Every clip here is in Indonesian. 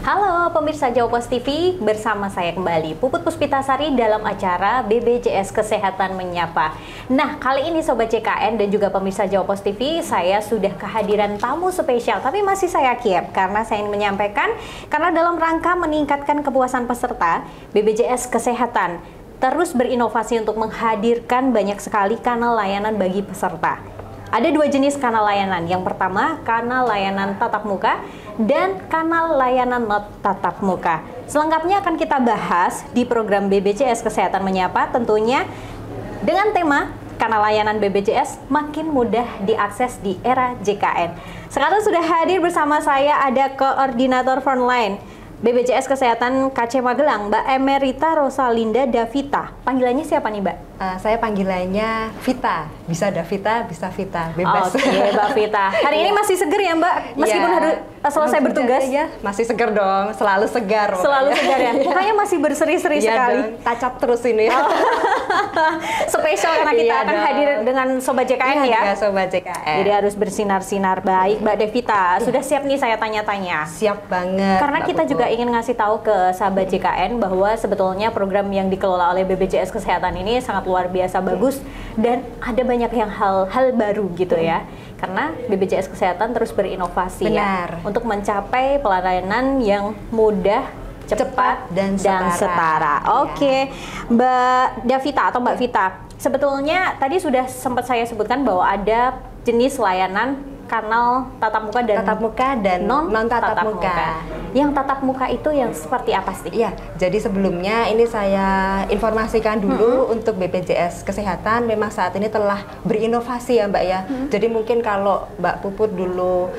Halo pemirsa Jawpos TV, bersama saya kembali Puput Puspitasari dalam acara BPJS Kesehatan Menyapa. Nah, kali ini Sobat JKN dan juga pemirsa Jawpos TV, saya sudah kehadiran tamu spesial, tapi masih saya keep karena saya ingin menyampaikan, karena dalam rangka meningkatkan kepuasan peserta, BPJS Kesehatan terus berinovasi untuk menghadirkan banyak sekali kanal layanan bagi peserta. Ada dua jenis kanal layanan. Yang pertama, kanal layanan tatap muka dan kanal layanan non tatap muka. Selengkapnya akan kita bahas di program BPJS Kesehatan Menyapa, tentunya dengan tema kanal layanan BPJS makin mudah diakses di era JKN. Sekarang sudah hadir bersama saya ada Koordinator Frontline BPJS Kesehatan KC Magelang, Mbak Emerita Rosalinda Davita. Panggilannya siapa nih, Mbak? Saya panggilannya Vita. Bisa Davita, bisa Vita, bebas. Oke, Mbak Vita. Hari ini masih seger ya, Mbak? Meskipun harus selesai bertugas? Ya, masih seger dong, selalu segar. Selalu segar ya? Makanya masih berseri-seri sekali. Dong, tacap terus ini. Spesial karena kita akan hadir dengan Sobat JKN ya? Iya, Sobat JKN. Jadi harus bersinar-sinar baik. Mbak Devita, sudah siap nih saya tanya-tanya? Siap banget. Karena kita juga ingin ngasih tahu ke sahabat JKN bahwa sebetulnya program yang dikelola oleh BPJS Kesehatan ini sangat luar biasa bagus dan ada banyak yang hal baru gitu ya. Karena BPJS Kesehatan terus berinovasi ya untuk mencapai pelayanan yang mudah, cepat dan setara. Oke, Mbak Davita atau Mbak Vita, sebetulnya tadi sudah sempat saya sebutkan bahwa ada jenis layanan kanal tatap muka dan non tatap muka. Yang tatap muka itu yang seperti apa sih? Iya, jadi sebelumnya ini saya informasikan dulu untuk BPJS Kesehatan memang saat ini telah berinovasi ya Mbak ya. Jadi mungkin kalau Mbak Puput dulu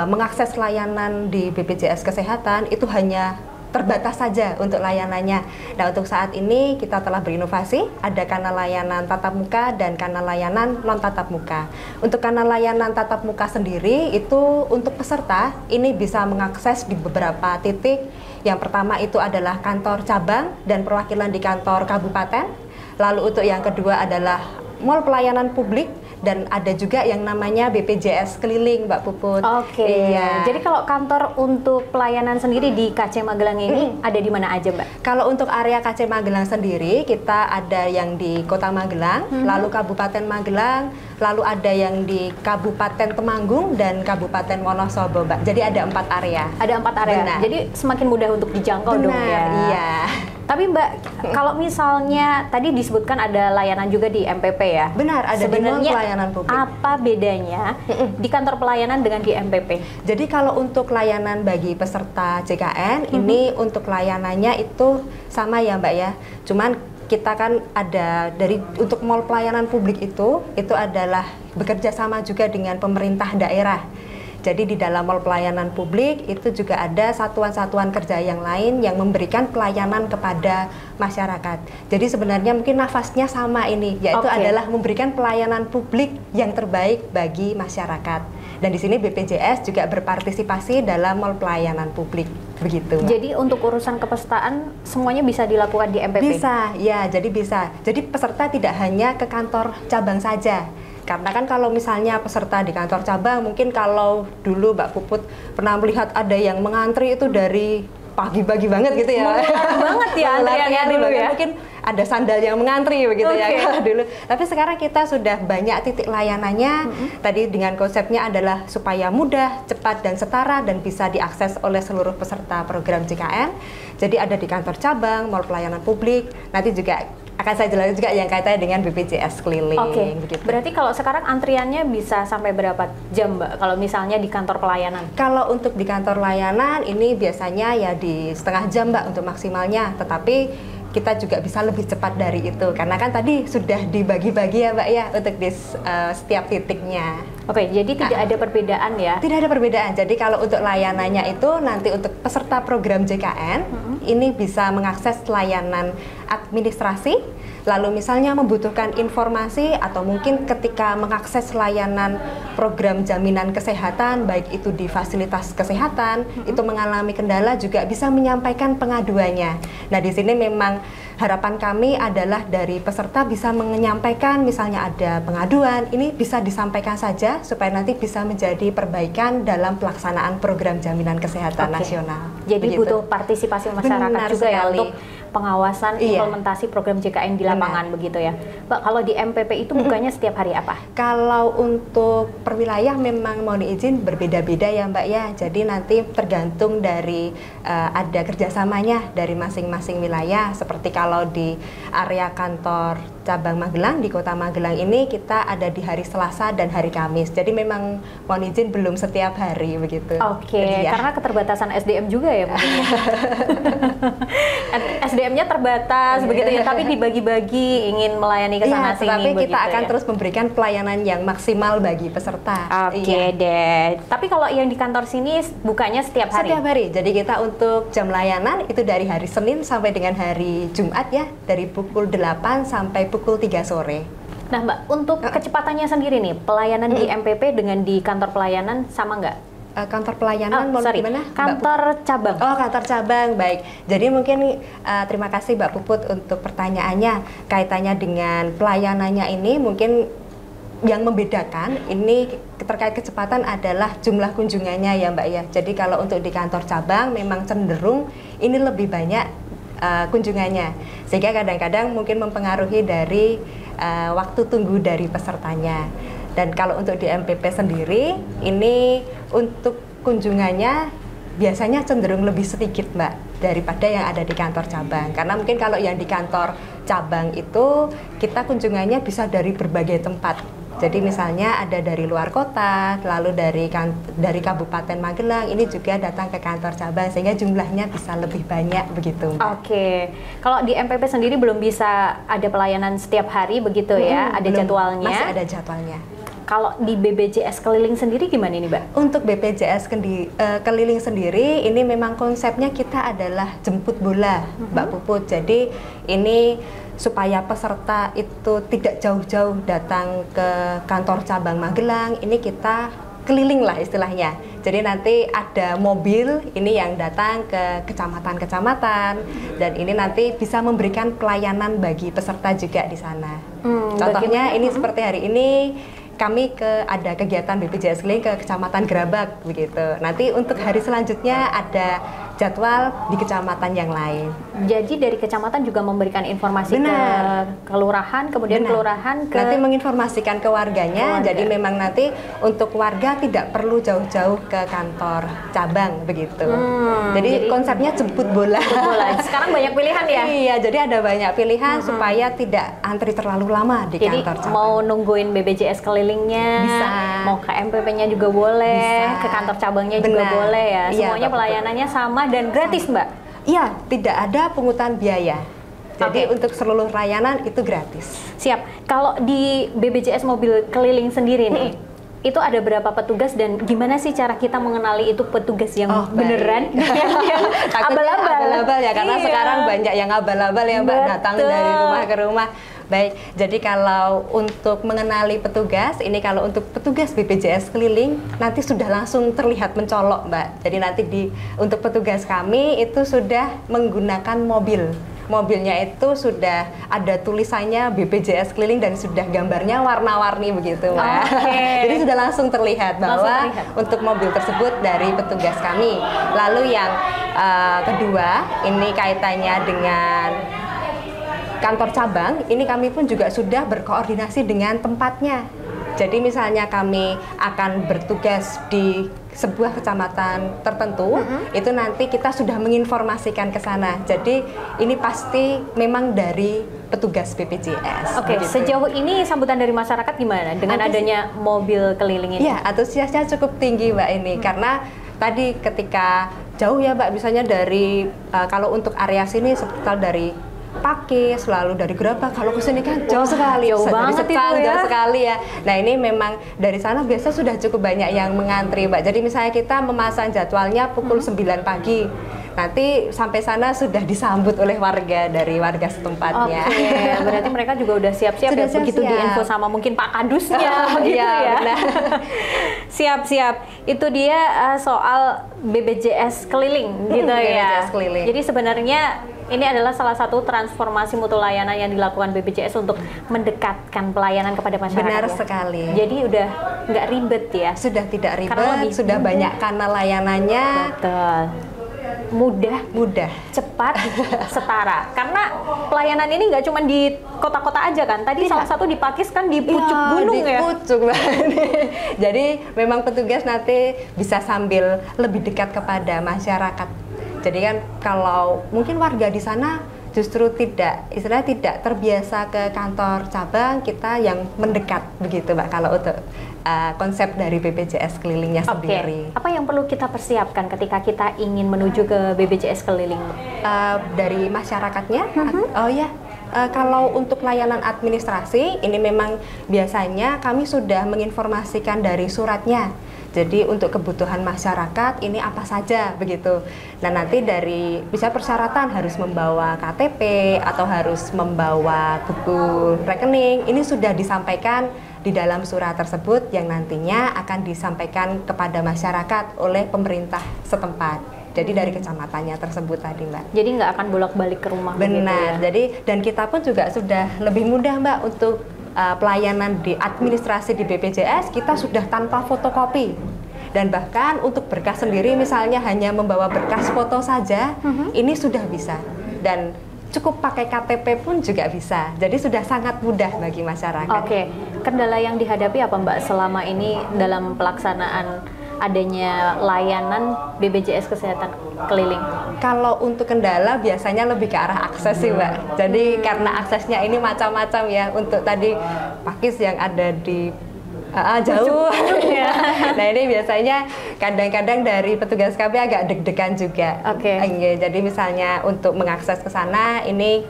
mengakses layanan di BPJS Kesehatan itu hanya terbatas saja untuk layanannya. Nah, untuk saat ini kita telah berinovasi, ada kanal layanan tatap muka dan kanal layanan non tatap muka. Untuk kanal layanan tatap muka sendiri itu untuk peserta ini bisa mengakses di beberapa titik. Yang pertama itu adalah kantor cabang dan perwakilan di kantor kabupaten. Lalu untuk yang kedua adalah mall pelayanan publik, dan ada juga yang namanya BPJS keliling, Mbak Puput. Oke. Iya. Jadi kalau kantor untuk pelayanan sendiri di KC Magelang ini ada di mana aja, Mbak? Kalau untuk area KC Magelang sendiri, kita ada yang di Kota Magelang, lalu Kabupaten Magelang, lalu ada yang di Kabupaten Temanggung dan Kabupaten Wonosobo, Mbak. Jadi ada 4 area. Ada 4 area. Benar. Jadi semakin mudah untuk dijangkau dong ya. Iya. Tapi Mbak, kalau misalnya tadi disebutkan ada layanan juga di MPP ya? Benar, ada sebenarnya di pelayanan publik. Apa bedanya di kantor pelayanan dengan di MPP? Jadi kalau untuk layanan bagi peserta JKN, ini untuk layanannya itu sama ya Mbak ya. Cuman kita kan ada untuk mall pelayanan publik itu adalah bekerja sama juga dengan pemerintah daerah. Jadi di dalam mall pelayanan publik itu juga ada satuan-satuan kerja yang lain yang memberikan pelayanan kepada masyarakat. Jadi sebenarnya mungkin nafasnya sama ini, yaitu adalah memberikan pelayanan publik yang terbaik bagi masyarakat. Dan di sini BPJS juga berpartisipasi dalam mall pelayanan publik. Begitu. Jadi untuk urusan kepesertaan semuanya bisa dilakukan di MPP? Bisa, ya, jadi bisa. Jadi peserta tidak hanya ke kantor cabang saja. Karena kan kalau misalnya peserta di kantor cabang, mungkin kalau dulu Mbak Puput pernah melihat ada yang mengantri itu dari pagi-pagi banget gitu ya. Banget ya antriannya dulu ya. Mungkin ada sandal yang mengantri begitu ya kalau dulu. Tapi sekarang kita sudah banyak titik layanannya. Tadi dengan konsepnya adalah supaya mudah, cepat dan setara dan bisa diakses oleh seluruh peserta program JKN. Jadi ada di kantor cabang, mall pelayanan publik. Nanti juga akan saya jelaskan juga yang kaitannya dengan BPJS keliling. Oke, begitu. Berarti kalau sekarang antriannya bisa sampai berapa jam, Mbak? Kalau misalnya di kantor pelayanan? Kalau untuk di kantor layanan ini biasanya ya di setengah jam, Mbak, untuk maksimalnya. Tetapi kita juga bisa lebih cepat dari itu karena kan tadi sudah dibagi-bagi ya Mbak ya untuk di setiap titiknya. Oke, jadi tidak ada perbedaan ya? Tidak ada perbedaan. Jadi kalau untuk layanannya itu nanti untuk peserta program JKN ini bisa mengakses layanan administrasi, lalu misalnya membutuhkan informasi atau mungkin ketika mengakses layanan program jaminan kesehatan baik itu di fasilitas kesehatan itu mengalami kendala juga bisa menyampaikan pengaduannya. Nah, di sini memang harapan kami adalah dari peserta bisa menyampaikan misalnya ada pengaduan, ini bisa disampaikan saja supaya nanti bisa menjadi perbaikan dalam pelaksanaan program jaminan kesehatan nasional. Jadi butuh partisipasi masyarakat Benar juga ya sekali. untuk pengawasan implementasi program JKN di lapangan begitu ya. Mbak, kalau di MPP itu bukanya setiap hari apa? Kalau untuk per wilayah memang mohon izin berbeda-beda ya Mbak ya. Jadi nanti tergantung dari ada kerjasamanya dari masing-masing wilayah. Seperti kalau di area kantor cabang Magelang di Kota Magelang ini kita ada di hari Selasa dan hari Kamis. Jadi memang mohon izin belum setiap hari begitu. Oke, karena keterbatasan SDM juga ya mungkin. SDM-nya terbatas begitu ya, tapi dibagi-bagi ingin melayani ke sana sini. Tapi kita akan ya. terus memberikan pelayanan yang maksimal bagi peserta. Oke deh. Tapi kalau yang di kantor sini bukanya setiap hari? Setiap hari. Jadi kita untuk jam layanan itu dari hari Senin sampai dengan hari Jumat ya, dari pukul 8 sampai pukul 3 sore. Nah Mbak, untuk kecepatannya sendiri nih, pelayanan di MPP dengan di kantor pelayanan sama nggak? Kantor pelayanan gimana? Kantor cabang. Oh, kantor cabang, baik. Jadi mungkin terima kasih Mbak Puput untuk pertanyaannya. Kaitannya dengan pelayanannya ini mungkin yang membedakan ini terkait kecepatan adalah jumlah kunjungannya ya Mbak ya. Jadi kalau untuk di kantor cabang memang cenderung ini lebih banyak kunjungannya. Sehingga kadang-kadang mungkin mempengaruhi dari waktu tunggu dari pesertanya. Dan kalau untuk di MPP sendiri, ini untuk kunjungannya biasanya cenderung lebih sedikit Mbak daripada yang ada di kantor cabang. Karena mungkin kalau yang di kantor cabang itu kita kunjungannya bisa dari berbagai tempat. Jadi misalnya ada dari luar kota, lalu dari Kabupaten Magelang, ini juga datang ke kantor cabang sehingga jumlahnya bisa lebih banyak begitu Mbak. Oke, kalau di MPP sendiri belum bisa ada pelayanan setiap hari begitu ya, ada jadwalnya? Masih ada jadwalnya. Kalau di BPJS Keliling sendiri gimana ini Mbak? Untuk BPJS Keliling sendiri, ini memang konsepnya kita adalah jemput bola Mbak Puput. Jadi ini supaya peserta itu tidak jauh-jauh datang ke kantor cabang Magelang, ini kita keliling lah istilahnya. Jadi nanti ada mobil ini yang datang ke kecamatan-kecamatan dan ini nanti bisa memberikan pelayanan bagi peserta juga di sana. Contohnya ini seperti hari ini kami ada kegiatan BPJS Keliling ke Kecamatan Gerabak begitu. Nanti untuk hari selanjutnya ada jadwal di kecamatan yang lain. Jadi dari kecamatan juga memberikan informasi ke kelurahan, kemudian kelurahan nanti menginformasikan ke warganya. Jadi memang nanti untuk warga tidak perlu jauh-jauh ke kantor cabang begitu. Jadi konsepnya jemput bola. Sekarang banyak pilihan ya? Iya, jadi ada banyak pilihan supaya tidak antri terlalu lama di kantor cabang. Mau nungguin BPJS Kelilingnya, bisa. Mau ke MPP-nya juga boleh, ke kantor cabangnya juga boleh ya. Semuanya pelayanannya sama dan gratis Mbak? Iya, tidak ada pungutan biaya. Jadi untuk seluruh layanan itu gratis. Siap. Kalau di BPJS Mobil Keliling sendiri nih, itu ada berapa petugas dan gimana sih cara kita mengenali itu petugas yang beneran yang abal-abal ya, karena sekarang banyak yang abal-abal ya Mbak, datang dari rumah ke rumah. Baik, jadi kalau untuk mengenali petugas, ini kalau untuk petugas BPJS Keliling nanti sudah langsung terlihat mencolok Mbak. Jadi nanti untuk petugas kami itu sudah menggunakan mobil. Mobilnya itu sudah ada tulisannya BPJS Keliling dan sudah gambarnya warna-warni begitu Mbak. Jadi sudah langsung terlihat bahwa untuk mobil tersebut dari petugas kami. Lalu yang kedua, ini kaitannya dengan kantor cabang, ini kami pun juga sudah berkoordinasi dengan tempatnya. Jadi misalnya kami akan bertugas di sebuah kecamatan tertentu, itu nanti kita sudah menginformasikan ke sana. Jadi ini pasti memang dari petugas BPJS. Oke, sejauh ini sambutan dari masyarakat gimana dengan adanya mobil keliling ini? Ya, antusiasnya cukup tinggi Mbak ini, karena tadi ketika jauh ya Mbak, misalnya dari kalau untuk area sini sekitar dari Pakis, lalu dari Gerabak, kalau ke sini kan jauh sekali, jauh banget itu ya. Jauh sekali ya. Nah ini memang dari sana biasa sudah cukup banyak yang mengantri Mbak. Jadi misalnya kita memasang jadwalnya pukul 9 pagi, nanti sampai sana sudah disambut oleh warga dari warga setempatnya. Oke, berarti mereka juga udah siap-siap ya, begitu diinfo sama mungkin Pak Kadusnya gitu ya. Siap-siap. Itu dia soal BPJS Keliling gitu ya. BPJS Keliling. Jadi sebenarnya Ini adalah salah satu transformasi mutu layanan yang dilakukan BPJS untuk mendekatkan pelayanan kepada masyarakat. Benar ya? sekali. Jadi udah nggak ribet ya? Sudah tidak Karena ribet, sudah banyak kanal layanannya. Betul. Mudah, cepat, setara. Karena pelayanan ini nggak cuma di kota-kota aja kan. Tadi salah satu di Pakis kan di pucuk gunung di ya. Pucuk Jadi memang petugas nanti bisa sambil lebih dekat kepada masyarakat. Jadi kan kalau mungkin warga di sana justru tidak terbiasa ke kantor cabang, kita yang mendekat begitu Mbak kalau untuk konsep dari BPJS kelilingnya sendiri. Apa yang perlu kita persiapkan ketika kita ingin menuju ke BPJS keliling? Dari masyarakatnya? Oh ya. Kalau untuk layanan administrasi, ini memang biasanya kami sudah menginformasikan dari suratnya. Jadi untuk kebutuhan masyarakat ini apa saja begitu. Nah nanti dari bisa persyaratan harus membawa KTP atau harus membawa buku rekening. Ini sudah disampaikan di dalam surat tersebut yang nantinya akan disampaikan kepada masyarakat oleh pemerintah setempat. Jadi dari kecamatannya tersebut tadi Mbak. Jadi nggak akan bolak-balik ke rumah. Benar. Ya? Jadi dan kita pun juga sudah lebih mudah Mbak untuk pelayanan di administrasi di BPJS kita sudah tanpa fotokopi. Dan bahkan untuk berkas sendiri misalnya hanya membawa berkas foto saja, ini sudah bisa. Dan cukup pakai KTP pun juga bisa. Jadi sudah sangat mudah bagi masyarakat. Oke. Kendala yang dihadapi apa Mbak selama ini dalam pelaksanaan adanya layanan BPJS Kesehatan Keliling? Kalau untuk kendala biasanya lebih ke arah akses sih Mbak. Jadi karena aksesnya ini macam-macam ya. Untuk tadi Pakis yang ada di jauh. Nah ini biasanya kadang-kadang dari petugas kami agak deg-degan juga. Jadi misalnya untuk mengakses ke sana ini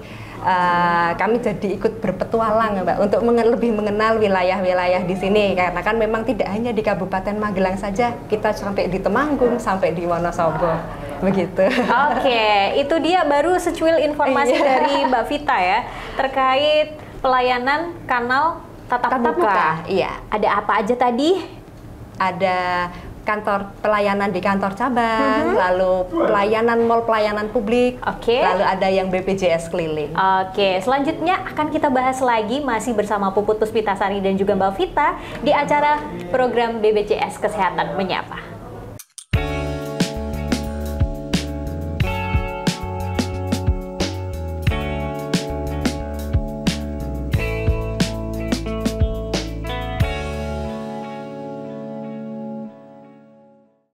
kami jadi ikut berpetualang Mbak untuk lebih mengenal wilayah-wilayah di sini karena kan memang tidak hanya di Kabupaten Magelang saja, kita sampai di Temanggung, sampai di Wonosobo begitu. Itu dia baru secuil informasi dari Mbak Vita ya terkait pelayanan kanal tatap muka. Iya. Ada apa aja tadi? Ada kantor pelayanan di kantor cabang, lalu pelayanan mall pelayanan publik, lalu ada yang BPJS keliling. Selanjutnya akan kita bahas lagi masih bersama Puput Puspitasari dan juga Mbak Vita di acara program BPJS Kesehatan Menyapa.